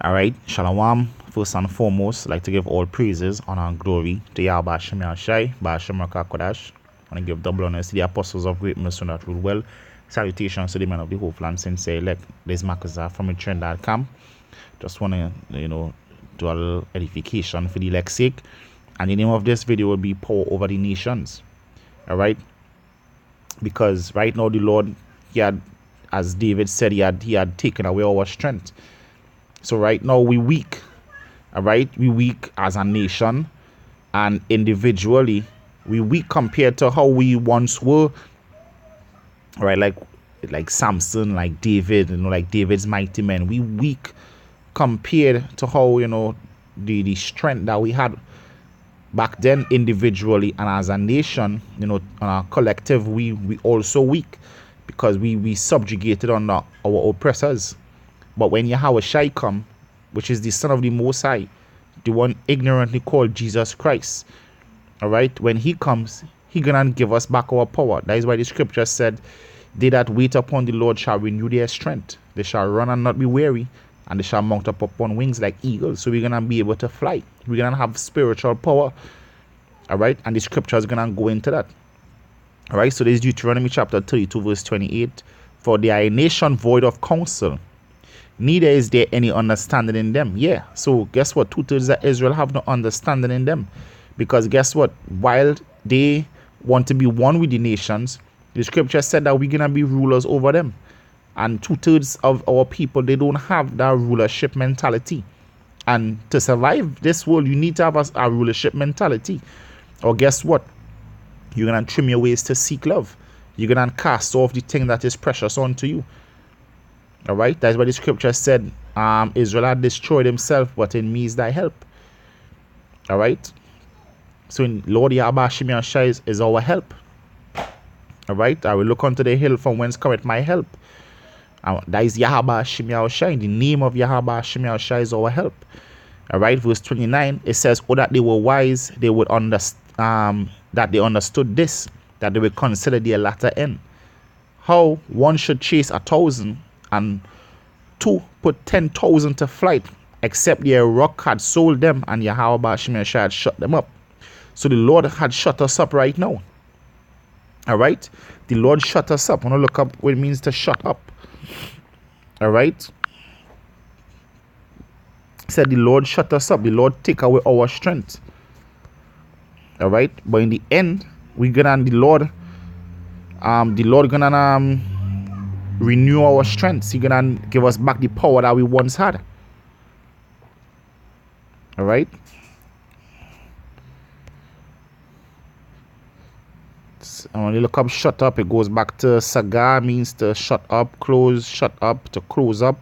Alright, Shalom. First and foremost, I'd like to give all praises, honor, and glory to Yahweh Shem Yahshai, Ba'ashem Kodash. I want to give double honors to the apostles of great mercy that rule well. Salutations to the men of the whole land since elect. This Makazah from a trend.com. Just want to, do a little edification for the elect's sake. And the name of this video will be Power Over the Nations. Alright? Because right now the Lord, he had, as David said, he had taken away our strength. So right now we weak, all right? We weak as a nation, and individually we weak compared to how we once were, all right? Like Samson, like David, like David's mighty men. We weak compared to how the strength that we had back then individually, and as a nation, on a collective, we also weak because we subjugated under our oppressors. But when Yahweh Shai come, which is the Son of the Most High, the one ignorantly called Jesus Christ, all right, when he comes, he gonna give us back our power. That is why the scripture said, they that wait upon the Lord shall renew their strength. They shall run and not be weary, and they shall mount up upon wings like eagles. So we're gonna be able to fly. We're gonna have spiritual power, all right, and the scripture is gonna go into that. All right, so this is Deuteronomy chapter 32 verse 28. For they are a nation void of counsel, neither is there any understanding in them. Yeah, so guess what? 2/3 of Israel have no understanding in them. Because guess what? While they want to be one with the nations, the scripture said that we're going to be rulers over them. And 2/3 of our people, they don't have that rulership mentality. And to survive this world, you need to have a rulership mentality. Or guess what? You're going to trim your ways to seek love. You're going to cast off the thing that is precious unto you. All right, that's why the scripture said, Israel had destroyed himself, but in me is thy help. All right, so in Lord Yahweh Shem Yahshai is our help. All right, I will look unto the hill from whence cometh my help. That is Yahweh Shem Yahshai. The name of Yahweh Shem Yahshai is our help. All right, verse 29, it says, oh, that they were wise, they would understand, that they understood this, that they would consider their latter end. How one should chase 1,000 and two put 10,000 to flight, except their rock had sold them, and Yahweh Shem Yahshai had shut them up. So the Lord had shut us up right now. All right, the Lord shut us up. I want to look up what it means to shut up. All right, he said the Lord shut us up. The Lord take away our strength. All right, but in the end, the Lord gonna renew our strength. He's gonna give us back the power that we once had. All right, and when you look up shut up, it goes back to saga, means to shut up, close, shut up, to close up,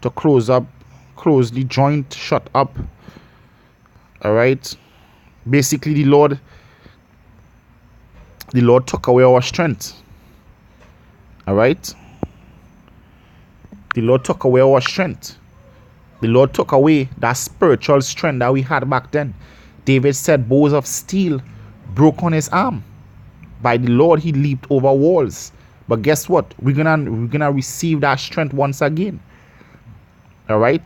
close the joint, shut up. All right, basically the Lord took away our strength. All right, the Lord took away our strength. The Lord took away that spiritual strength that we had back then. David said bows of steel broke on his arm. By the Lord he leaped over walls. But guess what? We're gonna receive that strength once again. All right,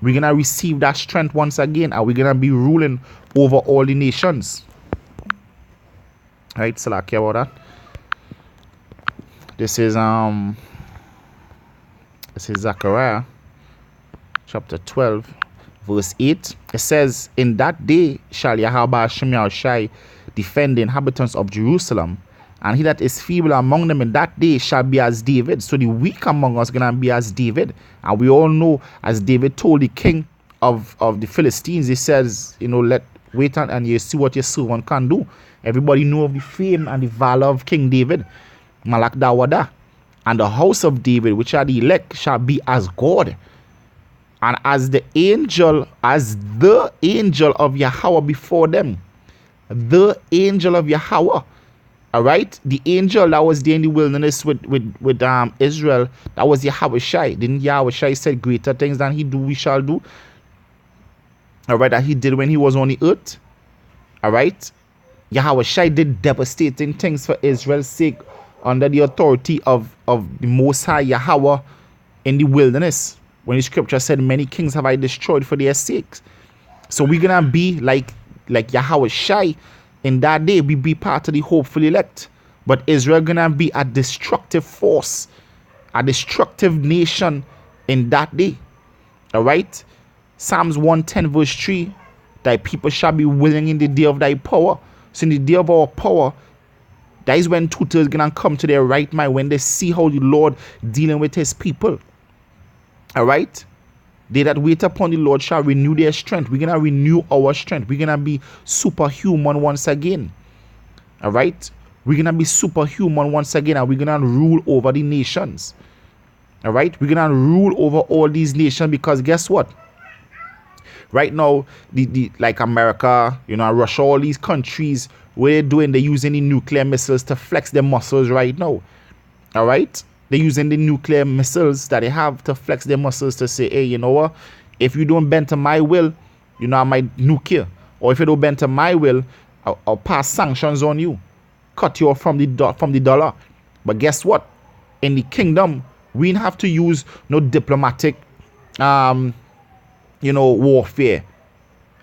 we're gonna receive that strength once again, and we're gonna be ruling over all the nations. All right, so like about that. This is Zechariah chapter 12 verse 8. It says, in that day shall Yahweh Shem Yahshai defend the inhabitants of Jerusalem, and he that is feeble among them in that day shall be as David. So the weak among us gonna be as David. And we all know, as David told the king of the Philistines, he says, wait and you see what your servant can do. Everybody know of the fame and the valor of King David. Malak Dawada, and the house of David, which are the elect, shall be as God, and as the angel of Yahweh before them. The angel of Yahweh. All right, the angel that was there in the wilderness with Israel, that was Yahweh Shai. Didn't Yahweh Shai said greater things than he do we shall do? All right, that he did when he was on the earth. All right, Yahweh Shai did devastating things for Israel's sake, under the authority of the Most High Yahweh in the wilderness. When the scripture said, many kings have I destroyed for their sakes. So we're going to be like Yahweh Shai in that day. We be part of the hopeful elect. But Israel going to be a destructive force, a destructive nation in that day. All right? Psalms 110 verse 3, thy people shall be willing in the day of thy power. So in the day of our power, that is when tutors going to come to their right mind, when they see how the Lord dealing with his people. All right? They that wait upon the Lord shall renew their strength. We're going to renew our strength. We're going to be superhuman once again. All right? We're going to be superhuman once again, and we're going to rule over the nations. All right? We're going to rule over all these nations, because guess what? Right now, like America, Russia, all these countries, what they're doing, they're using the nuclear missiles to flex their muscles right now. All right? They're using the nuclear missiles that they have to flex their muscles to say, hey, you know what? If you don't bend to my will, I might nuke you. Or if you don't bend to my will, I'll pass sanctions on you. Cut you off from the dollar. But guess what? In the kingdom, we don't have to use no diplomatic warfare.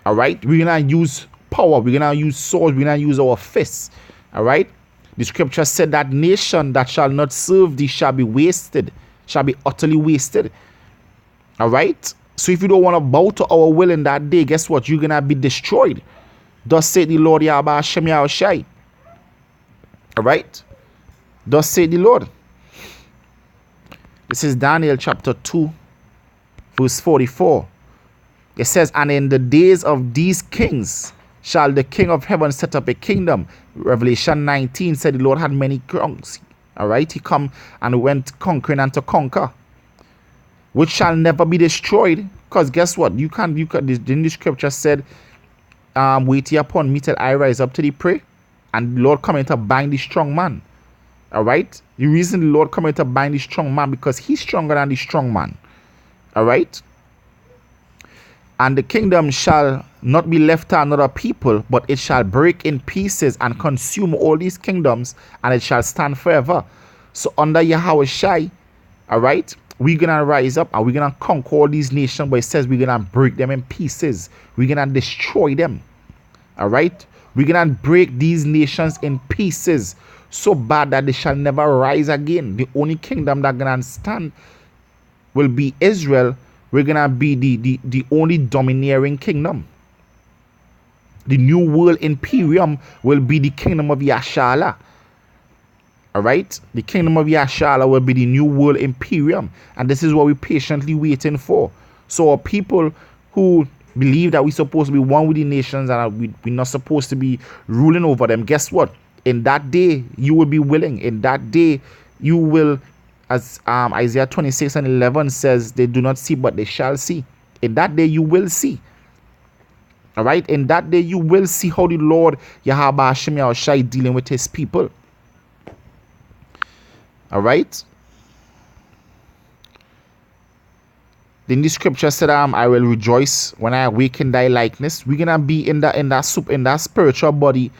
All right? We're going to use power. We're going to use swords. We're going to use our fists. All right? The scripture said that nation that shall not serve thee shall be wasted, shall be utterly wasted. All right? So if you don't want to bow to our will in that day, guess what? You're going to be destroyed. Thus said the Lord Yahweh Hashem Yahushai. All right? Thus said the Lord. This is Daniel chapter 2, verse 44. It says, and in the days of these kings shall the King of heaven set up a kingdom. Revelation 19 said the Lord had many crowns. All right? He come and went conquering and to conquer, which shall never be destroyed. Because guess what? You can the scripture said, wait ye upon me till I rise up to the prey. And the Lord coming to bind the strong man. All right? The reason the Lord coming to bind the strong man, because he's stronger than the strong man. All right? And the kingdom shall not be left to another people, but it shall break in pieces and consume all these kingdoms, and it shall stand forever. So under Yahweh Shai, all right, we're going to rise up and we're going to conquer all these nations, but it says we're going to break them in pieces. We're going to destroy them. All right? We're going to break these nations in pieces so bad that they shall never rise again. The only kingdom that's going to stand will be Israel. We're going to be the only domineering kingdom. The new world imperium will be the kingdom of Yashala. All right? The kingdom of Yashala will be the new world imperium. And this is what we're patiently waiting for. So our people who believe that we're supposed to be one with the nations and we're not supposed to be ruling over them, guess what? In that day, you will be willing. In that day, you will, as Isaiah 26 and 11 says, they do not see, but they shall see. In that day, you will see. All right? In that day, you will see how the Lord Yahweh Hashem Yahushai dealing with his people. All right? Then the scripture said, I will rejoice when I awaken thy likeness. We're going to be in that spiritual body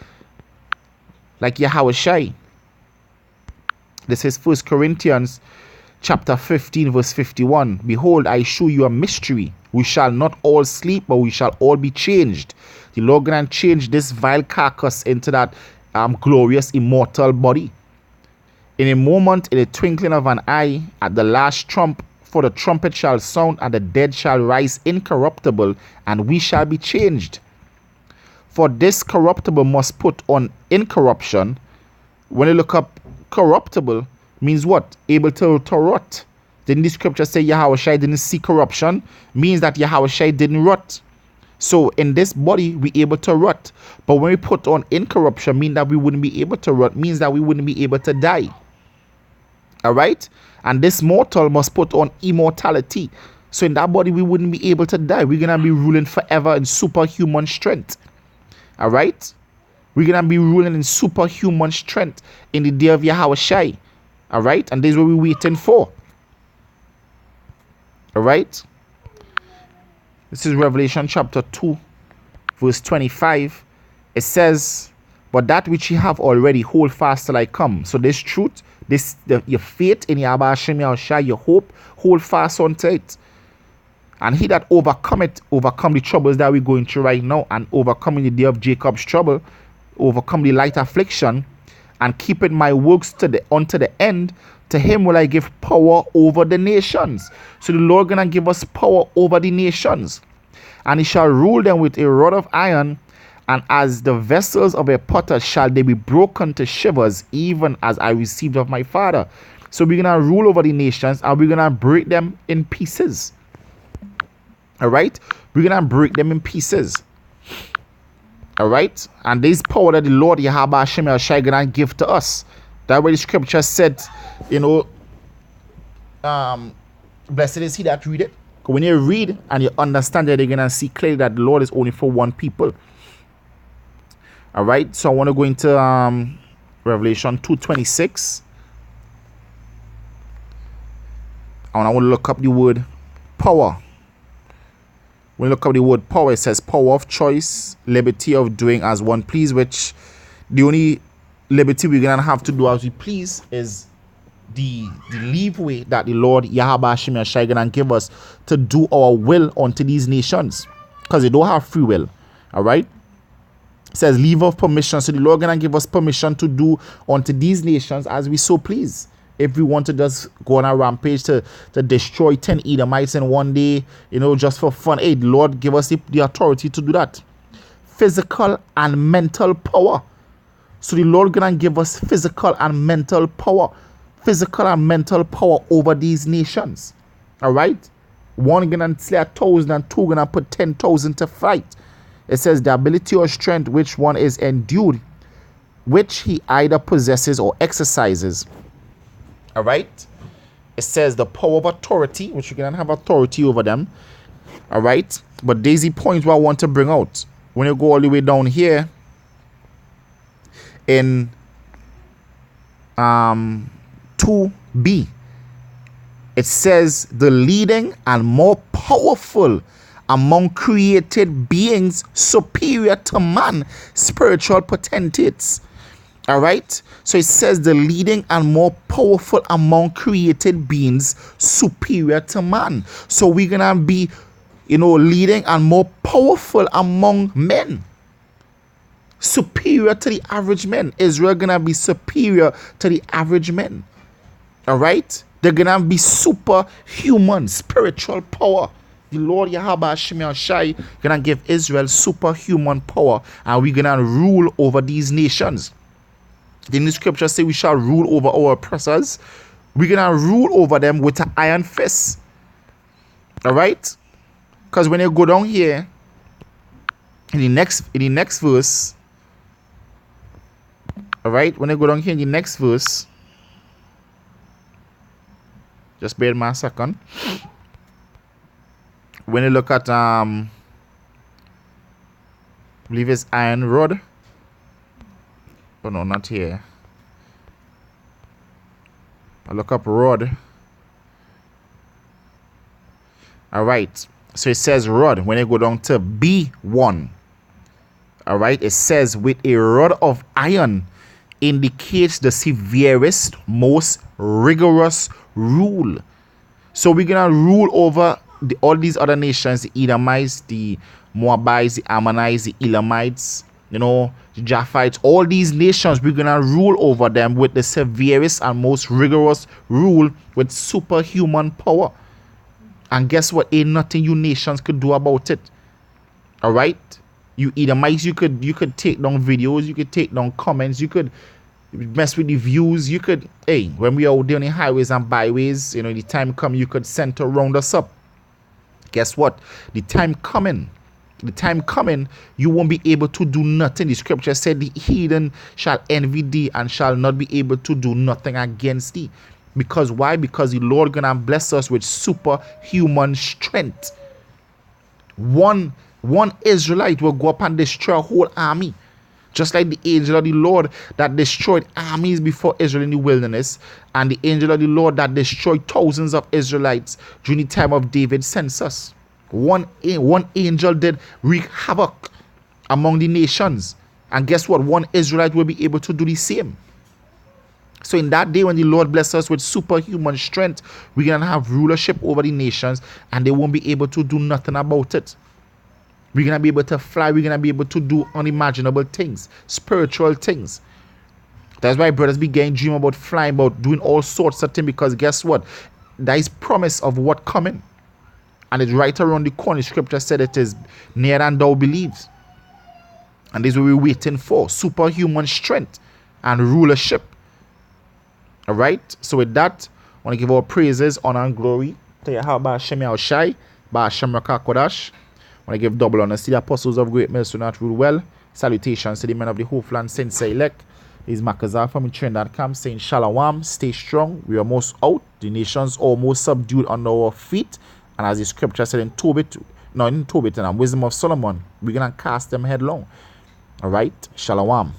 like Yahweh Shai. This is 1 Corinthians chapter 15 verse 51. Behold, I show you a mystery. We shall not all sleep, but we shall all be changed. The Lord going to change this vile carcass into that glorious immortal body. In a moment, in a twinkling of an eye, at the last trump, for the trumpet shall sound, and the dead shall rise incorruptible, and we shall be changed. For this corruptible must put on incorruption. When you look up corruptible, means what? Able to rot. Didn't the scripture say Yahweh Shai didn't see corruption? Means that Yahweh Shai didn't rot. So in this body, we able to rot. But when we put on incorruption, mean that we wouldn't be able to rot. Means that we wouldn't be able to die. All right? And this mortal must put on immortality. So in that body, we wouldn't be able to die. We're going to be ruling forever in superhuman strength. All right? We're going to be ruling in superhuman strength in the day of Yahweh Shai. All right? And this is what we're waiting for. All right? This is Revelation chapter 2, verse 25. It says, but that which ye have already, hold fast till I come. So this truth, your faith in Yahweh Hashem Yahushai, your hope, hold fast unto it. And he that overcometh, overcome the troubles that we're going through right now, and overcoming the day of Jacob's trouble, overcome the light affliction, and keeping my works unto the end, to him will I give power over the nations. So the Lord gonna give us power over the nations. And he shall rule them with a rod of iron, and as the vessels of a potter shall they be broken to shivers, even as I received of my Father. So we're gonna rule over the nations, and we're gonna break them in pieces. All right, we're gonna break them in pieces. All right, and this power that the Lord Yahweh Hashem Yahshai gonna give to us. That way the scripture said, you know, blessed is he that read it. When you read and you understand that, you're gonna see clearly that the Lord is only for one people. All right, so I want to go into Revelation 2:26. And I want to look up the word power. When you look up the word power, it says power of choice, liberty of doing as one please, which the only liberty we're gonna have to do as we please is the leeway that the Lord Yahweh Hashem Yahshai gonna give us to do our will unto these nations, because they don't have free will. All right, it says leave of permission. So the Lord gonna give us permission to do unto these nations as we so please. If we want to just go on a rampage to destroy 10 Edomites in one day, you know, just for fun, hey, the Lord give us the authority to do that. Physical and mental power. So the Lord gonna give us physical and mental power. Physical and mental power over these nations. All right? One gonna slay 1,000, and two gonna put 10,000 to fight. It says the ability or strength which one is endued, which he either possesses or exercises. All right, it says the power of authority, which you can have authority over them. All right, but there's the point where I want to bring out. When you go all the way down here in 2b, it says the leading and more powerful among created beings, superior to man, spiritual potentates. All right, so it says the leading and more powerful among created beings, superior to man. So we're gonna be, you know, leading and more powerful among men, superior to the average men. Israel gonna be superior to the average men. All right, they're gonna be superhuman spiritual power. The Lord Yahweh Hashem Yahshai gonna give Israel superhuman power, and we're gonna rule over these nations. Then the scripture say we shall rule over our oppressors. We're gonna rule over them with an iron fist. All right, because when you go down here in the next verse, all right, when you go down here in the next verse, just bear in mind a second. When you look at I believe it's iron rod. Oh no, not here. I look up rod. All right, so it says rod. When you go down to B1, all right, it says with a rod of iron indicates the severest, most rigorous rule. So we're gonna rule over all these other nations: the Edomites, the Moabites, the Ammonites, the Elamites, you know, the Japhites. All these nations, we're gonna rule over them with the severest and most rigorous rule, with superhuman power. And guess what? Ain't nothing you nations could do about it. All right, you Edomites, you could take down videos, you could take down comments, you could mess with the views, you could, hey, when we are out there on the highways and byways, you know, the time come you could send to round us up. Guess what? The time coming, you won't be able to do nothing. The scripture said the heathen shall envy thee and shall not be able to do nothing against thee. Because why? Because the Lord gonna bless us with superhuman strength. One Israelite will go up and destroy a whole army. Just like the angel of the Lord that destroyed armies before Israel in the wilderness, and the angel of the Lord that destroyed thousands of Israelites during the time of David's census. One angel did wreak havoc among the nations. And guess what? One Israelite will be able to do the same. So in that day when the Lord bless us with superhuman strength, we're going to have rulership over the nations and they won't be able to do nothing about it. We're going to be able to fly. We're going to be able to do unimaginable things, spiritual things. That's why brothers begin dream about flying, about doing all sorts of things, because guess what? There is promise of what coming. And it's right around the corner. Scripture said it is near than thou believes. And this is what we're waiting for. Superhuman strength and rulership. Alright? So with that, I want to give our praises, honor, and glory to Yahweh Hashem Yahushai, Ba'ashem Rakah Kodash. I want to give double honor to the apostles of great mercy that rule well. Salutations to the men of the Hope Land Sensei elect. This is Makazar from Train.com saying Shalom, stay strong. We are almost out. The nations almost subdued under our feet. And as the scripture said in Tobit, and Wisdom of Solomon, we're going to cast them headlong. Alright? Shalom.